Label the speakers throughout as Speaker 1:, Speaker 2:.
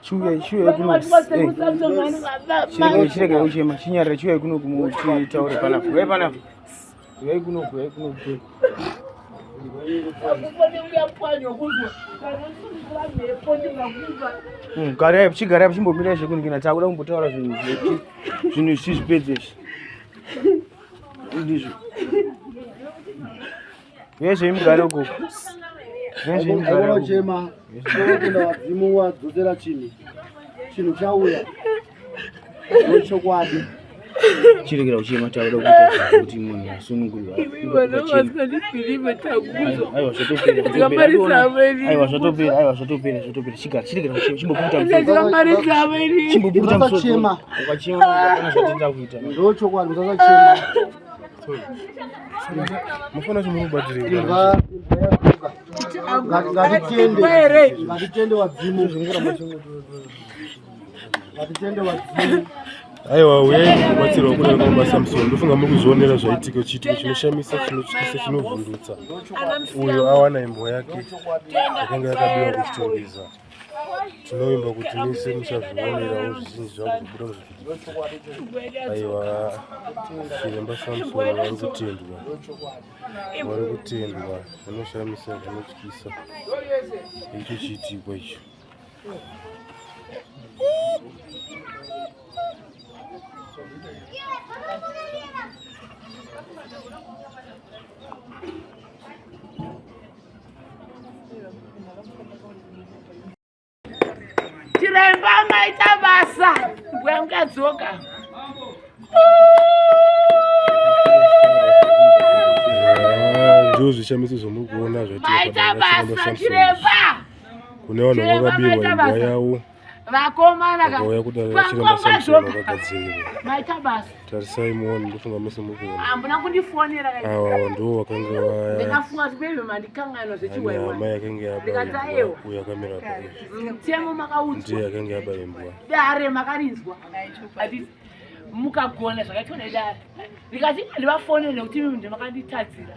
Speaker 1: Shuya kuno chirege uchema chinyarira shuya kuno kumuchitaure panapo we panapo we kuno Gare chigare chimbomira zvekunikina takuda kumbotaura zvinhu zvizvipedzezvi ndizvo yezve imugare uko yezve imugare
Speaker 2: chema kuenda wadzimu wadzosera chinhu chauya chokwadi
Speaker 1: chiregera uchema takuda kuita kuti munhu asunungurwa aiwa zvatopera chigare chiregera uchema chimbobukuta
Speaker 2: musoro
Speaker 1: ukachema zvatinda kuita
Speaker 2: ndo chokwadi musachema
Speaker 1: mufana chimurubatirei
Speaker 2: ngatitende wadzimu
Speaker 3: aiwa uyai kubatsirwa kune mabasa musoro ndofunga muri kuzvionera zvaitika chiitiko chinoshamisa chinotyisa chinovhundutsa uyo awana imbwa yake yakanga yakabiwa kuchitongeza tinoimba kuti nese muchazvionerawo zvizhinji zvakuzobuda muzvivhidhio aiwa chiremba Samson vari kutendwa zvinoshamisa zvinotyisa icho chiitikwa icho
Speaker 4: Chiremba maita basa bwangadzoka
Speaker 3: ndo zvishamiso zvomuri kuona
Speaker 4: maita basa chiremba
Speaker 3: kune vanhu vakabirwa imba yavo
Speaker 4: vakomana
Speaker 3: vakauya kudara chiremba Samson vakagadzirirwa
Speaker 4: maita basa
Speaker 3: tarisai muone ndofunga mese muri kuona
Speaker 4: ambuna kundifonera
Speaker 3: ava ndo vakanga
Speaker 4: ndakafunga kuti bebe mandikanganwa zvechiwaiwa
Speaker 3: mai yakanga yabayimbwa uyo akamira pari
Speaker 4: mutemo makaudzwa
Speaker 3: ndiye yakanga yabayimbwa
Speaker 4: dare makarinzwa ati mukagona zvakaitwa nedare ndikati ndivafonere nekuti mimi ndimakanditadzira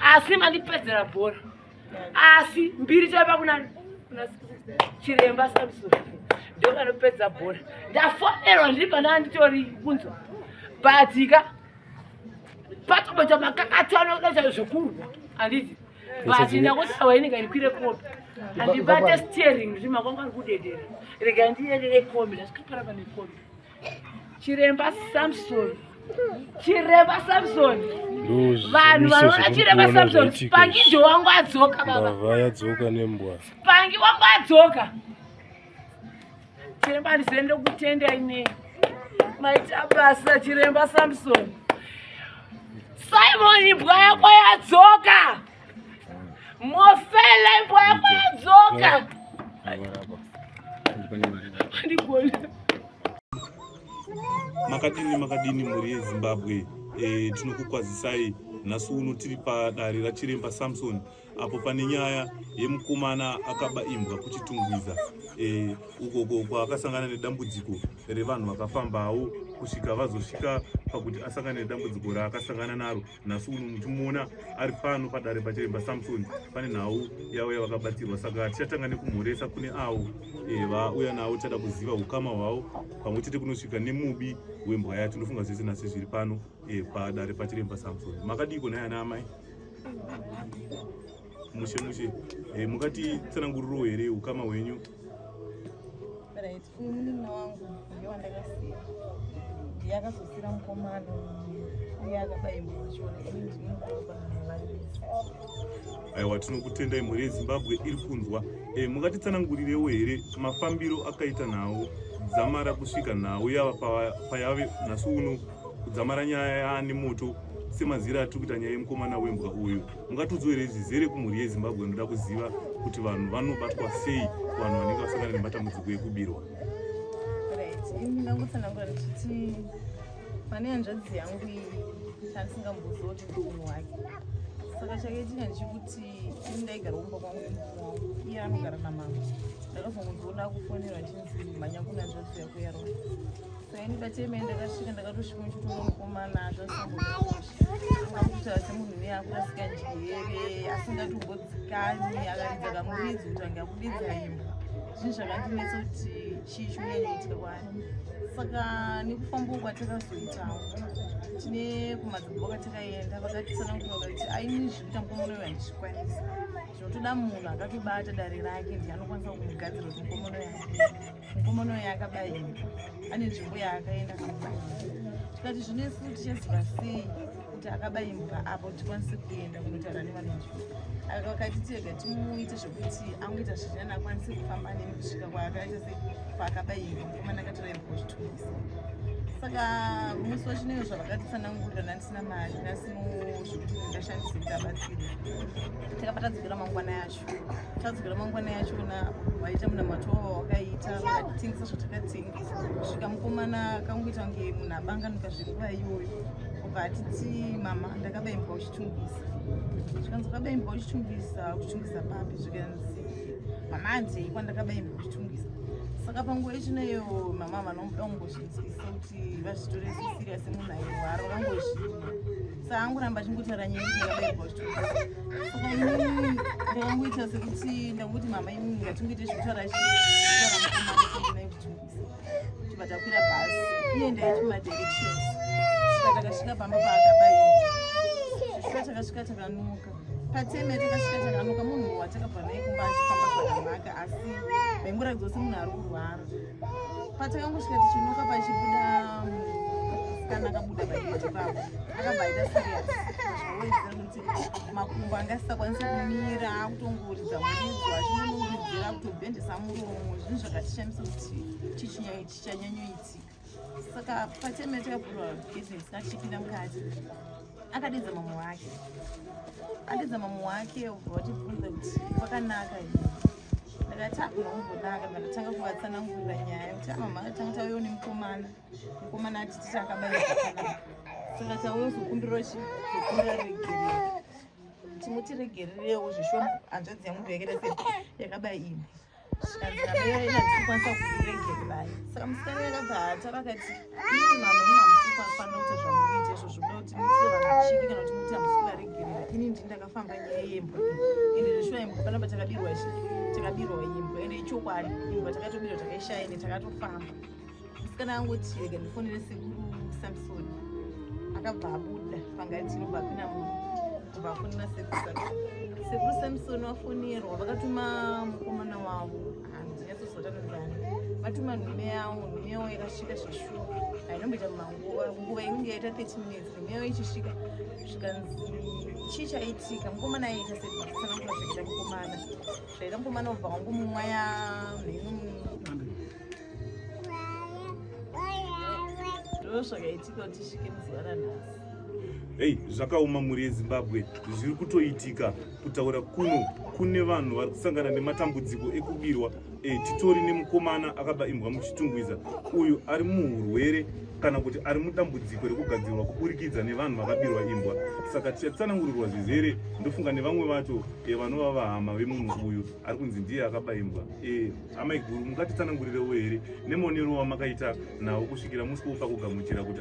Speaker 4: asi mandipedzera bhora asi mbiri chaipa kuna chiremba Samson ndo kanopedza bhora ndafonerwa ndiri pana nditori kunzwa batika patoboita makakatano kudaita zvekurwa handiti basi ndakuti awainenge ndikwire kombi handibate steering kuti makwanga ari kudedera rega ndiendere kombi ndasikapara pane kombi chiremba Samson vanhu vanoona chiremba Samson Spangi ndo wangu adzoka baba
Speaker 3: mbavha yadzoka nembwa
Speaker 4: Spangi wangu adzoka chiremba handizoende kutenda ine maita basa chiremba Samson Simon imbwa yako yadzoka Mofele imbwa yako yadzoka
Speaker 5: makadini muri yeZimbabwe tinokukwazisai nhasi uno tiri padare rachiremba Samson apo pane nyaya yemukomana akaba imbwa kuchitungwiza uko kwaakasangana nedambudziko revanhu vakafambawo kusvika vazosvika pakuti asangane nedambudziko raakasangana naro. Nhasi uno muchimuona ari pano padare pachiremba Samson pane nhau yavo yavakabatsirwa, saka tichatanga nekumhoresa kune avo vauya navo tichada kuziva ukama hwavo pamwe chete kunosvika nemubi wembwa yacho. Ndofunga zvese nhasi zviri pano padare pachiremba Samson. Makadiko naye ana amai mushe mukati tsananguriro here ukama hwenyu?
Speaker 6: Munina wangu ndewandakasiya yakazosira mukomana uye akabayimbwa chona ini
Speaker 5: aiwa tinokutendai. Mhuri yeZimbabwe iri kunzwa. Mukatitsanangurirewo here mafambiro akaita nhau dzamara kusvika nhau yava payave nhasi uno kudzamara nyaya yaane moto semazira atiri kuita nyaya yemukomana wembwa uyu. Mungatiudzoere zvizere kumhuri yeZimbabwe. Ndoda kuziva kuti vanhu vanobatwa sei, vanhu vanenge vasangana nematambudziko ekubirwa.
Speaker 6: ini ndangotsanangura ndichiti pane hanzvadzi yangu iyi chandisingamboziva kuti ndomunhu wake, saka chakaitika ndechekuti ini ndaigara kumba kwangu wangu iye anogara namama ndakazomuzoona kufonera chinzi manyakuna zvose yako yarona saka ini pateme ndakasvika ndakatosvika muchitoona mukomana zvasambokutaura semunhu uye akurasika njere asingatombodzikani akaridza kamuridzi kuti ange akudidza imba zvinhu zvakandinetsa kuti chii chimunyanyoitika kwani saka nekufamba kwatakazoitawo tine kumadzimba kwatakaenda vakatitsanangura vakati aini zvekuita mukomana uyu handizvikwanisa zvinotoda munhu akatobata dare rake ndiye anokwanisa kumugadzira kuti mukomana uyu akabayirwa ane nzvimbo yaakaenda kamubayirwa tikati zvinoesu tichaziva sei kuti akabayimbwa apo tikwanise kuenda kunotaura nevanhu vacho akati tega timuite zvokuti angoita zvirinani akwanise kufamba nemusvika kwaakaita sepaakabayimbwa mukomana akatora imbwa zvitungisa saka musi wachinoyo zvavakatitsanangurira ndandisina mari ndasino zvokuti ndashandise kuti abatsire takabva tadzokera mangwana yacho yachona vaita munamato wakaita vakatitengesa zvatakatengesa svika mukomana akangoita kunge munhu abanganuka zviruva iyoyo ubva atiti mama ndakabayimbwa uchitungisa zvikanzi ukabayimbwa uchitungisa papi zvikanzi mama handei kwandakabayimbwa uchitungisa saka panguva ichinoyo mama vanomuda kumbozvinzwisa kuti vazvitore sisiriya semunhu airwara vakangozvina saka angoramba achingotaura nyaya kuti ndakabayimbwa uchitungisa saka inini ndakangoita sekuti ndangoti mama imini ngatingoite zvekutaura mukomana uchitungisa tibva takwira bhasi iye ndaituma directions saka takasvika pamba paakabayimbwa takasvika takanuka pateme takasvika takanuka munhu watakabva naye kumba achifamba zvakanaka asi vaingoratidza semunhu ari kurwara patakangosvika tichinuka pachibuda musikana akabuda pageti papo akabva aita sirias zvinowedzera kuti makumbo angasisakwanisa kumira akutongoridza muridzo achinonouridzira kutobhendesa muromo zvinhu zvakatishamisa kuti chichanyanyoitika saka pateme takavhurwa geti tisikachipinda mukati akadedza mamu wake ubva vachibvunza kuti kwakanaka ii ndakati hakuna kumbonaka ndatanga kuvatsanangurira nyaya kuti mama atanga tauyo nemukomana ati titi akabayiwa zvakanaka saka tauyo zokumbira regerere timutiregererewo zvishoma hanzvadzi yangu yakaita se yakabayimba zvikanzinabeyoinadzikwanisa kuregererayo saka musikana yakabva atara akati ini mama imamusikufanira kuita zvamuita izvo zvinoda kuti muitire vanhu chiki kana kuti muitira musikaregerera ini ndi ndakafamba nyaya yembwa ende zvishoma imbwa panapa takabirwa imbwa ende ichokwadi imbwa takatobirwa takaishaya ende takatofamba musikana angoti rega ndifonere sekuru Samsoni akabva abuda pangati inobva apina munhu kubva afonera sekuru Samsoni wafonerwa vakatuma mukomana wavo handinyatsozotanombani vatuma nhume yawo yakasvika zveshuwa ainomboita nguva inenge yaita 30 minutes nhume yawo ichisvika zvikanzi chii chaitika mukomana aiita setsanangura zvaita mukomana ubva wangu mumwaya ndo zvakaitika kuti tisvike muzuva ranhasi
Speaker 5: hei zvakaoma mhuri yezimbabwe zviri kutoitika kutaura kune vanhu vari kusangana nematambudziko ekubirwa titori nemukomana akabayimbwa muchitungwiza uyu ari muurwere kana kuti ari mudambudziko rekugadzirwa kuburikidza nevanhu vakabirwa imbwa saka tichatsanangurirwa zvizere ndofunga nevamwe vacho vanova vahama vemunhu uyu ari kunzi ndiye akabayimbwa hama iguru mungatitsanangurirewo here nemonero wamakaita nawo kusvikira musiko pakugamuchira kuti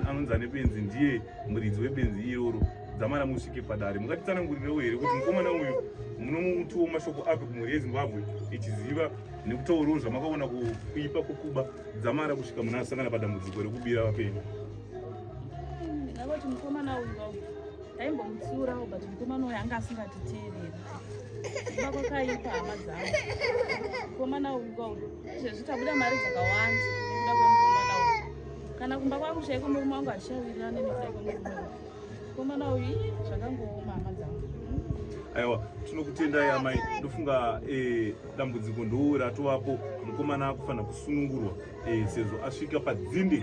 Speaker 5: anonzi ane benzi ndiye muridzi webenzi iroro dzamara musvike padare mungatitsanangurirewo here kuti mukomana uyu munomutuwo mashoko api kumhuri yezimbabwe ichiziva nekutaurawo zvamakaona kuipa kukuba dzamara kusvika munhu asangana padambudziko rekubira vapenyu
Speaker 6: ndingangoti mukomana uyu taimbomutsiura but mukomana uyu anga asingatiteereri kuba kwakaipa hama dzangu mukomana uyu izvezvi tabuda mari dzakawanda nekuda kwemukomana uyu kana kumba kwangu chaiko murume wangu achichawirirana nekuda kwemurume uyu mukomana uyu zvakangooma hama dzangu
Speaker 5: aiwa tinokutendai amai ndofunga dambudziko ndo ratovapo mukomana akufanira kusunungurwa sezvo asvika padzinde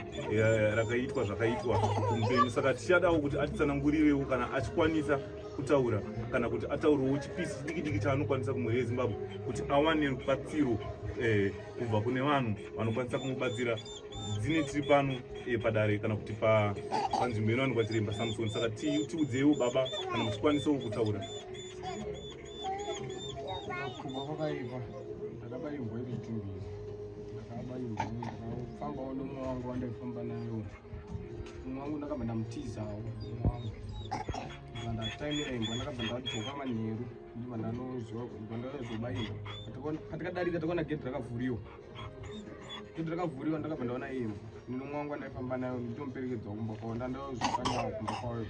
Speaker 5: rakaitwa zvakaitwa kumupenyu saka tichadawo kuti atitsanangurirewo kana achikwanisa kutaura kana kuti ataurawo chipisi chidiki chaanokwanisa kumhuri yezimbabwe kuti awane rubatsiro kubva kune vanhu vanokwanisa kumubatsira dzine tiri pano padare kana kuti panzvimbo inowanikwa chiremba Samson. Saka tiudzeiwo baba kana muchikwanisawo kutaura.
Speaker 1: Kuba kwakaipa ndakabaimbwa iri chitumbiro, ndakabaimbwa ndakafambawo nomwe wangu wandaifamba nayo. Mumwe wangu ndakabva ndamutizawo mumwe wangu ndataimira imbwa, ndakabva ndadzoka manheru ndibva ndanozobairwa. Patakadarika takaona gedhi rakavhuriwa, ndakabva ndaona imbwa nomwe wangu wandaifamba nayo nditomuperekedza kumba kwawo, ndandazokanya kumba kwawo.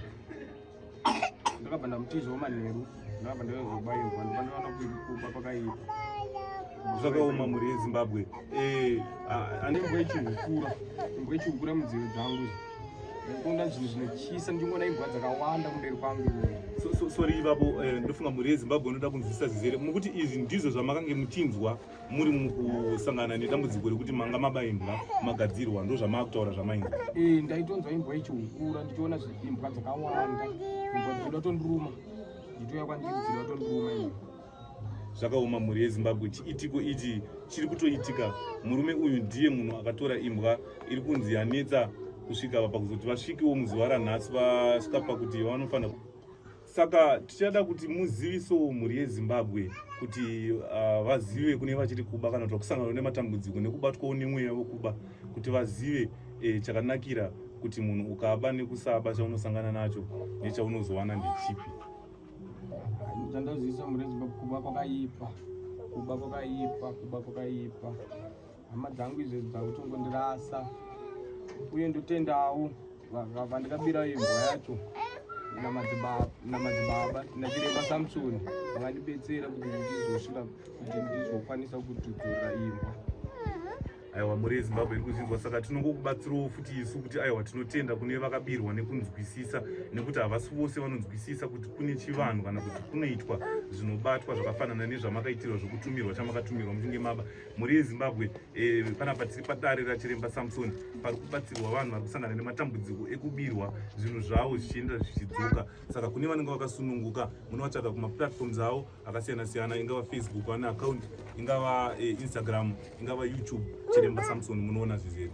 Speaker 1: Ndakabva ndamutizawo manheru, ndakabva ndazobairwa, ndinoona kuba kwakaipa.
Speaker 5: Zvakaoma mhuri yeZimbabwe.
Speaker 1: Imbwa ichihukura mudziyo dzangu, ndikuona zvinhu zvinotyisa, ndingoona imbwa dzakawanda kumberi kwangu.
Speaker 5: Sori ivapo, ndofunga mhuri yeZimbabwe inoda kunzwisisa zvizere mukuti izvi ndizvo zvamakange muchinzwa muri mukusangana nedambudziko rekuti manga maba imbwa magadzirwa, ndo zvamakutaura zvamainzwa.
Speaker 1: Ndaitonzwa imbwa ichihukura, ndichiona imbwa dzakawanda, imbwa dzichida tonduruma, nditoya kwandiri dzichida tonduruma imbwa.
Speaker 5: Zvakaoma mhuri yeZimbabwe. Chiitiko ichi chiri kutoitika. Murume uyu ndiye munhu akatora imbwa iri kunzi yanetsa kusvika pakuzoti vasvikewo muzuva ranhasi vasvika pakuti vanofanira. Saka tichada kuti muzivisewo mhuri yeZimbabwe kuti vazive kune vachiri kuba kana kuti kusangana nematambudziko nekubatwawo nemweya wekuba, kuti vazive chakanakira kuti munhu ukaba nekusaba chaunosangana nacho nechaunozowana ndechipi.
Speaker 1: Chandazivisa mhuri yeZimbabwe, kuba kwakaipa. Hama dzangu izvezvi dzakutongondirasa, uye ndotendawo vandikabira imbwa yacho namadzibaba nachiremba Samson vakandibetsera kuti ndizosvika kuti ndizokwanisa kutudzura imbwa.
Speaker 5: Aiwa, mhuri yeZimbabwe iri kuzvinzwa. Saka tinongokubatsirawo futi isu kuti aiwa tinotenda kune vakabirwa nekunzwisisa, nekuti havasi vose vanonzwisisa kuti kune chivanhu kana kuti kunoitwa zvinobatwa zvakafanana nezvamakaitirwa zvokutumirwa chamakatumirwa muchinge maba. Mhuri yeZimbabwe, panapa tiri padare rachiremba Samson, pari kubatsirwa vanhu vari kusangana nematambudziko ekubirwa zvinhu zvavo zvichienda zvichidzoka. Saka kune vanenge vakasununguka, munovatsvaga kumaplatforms avo akasiyana-siyana, ingava Facebook vane account, ingava Instagram, ingava YouTube, chiremba Samson, munoona zvizere.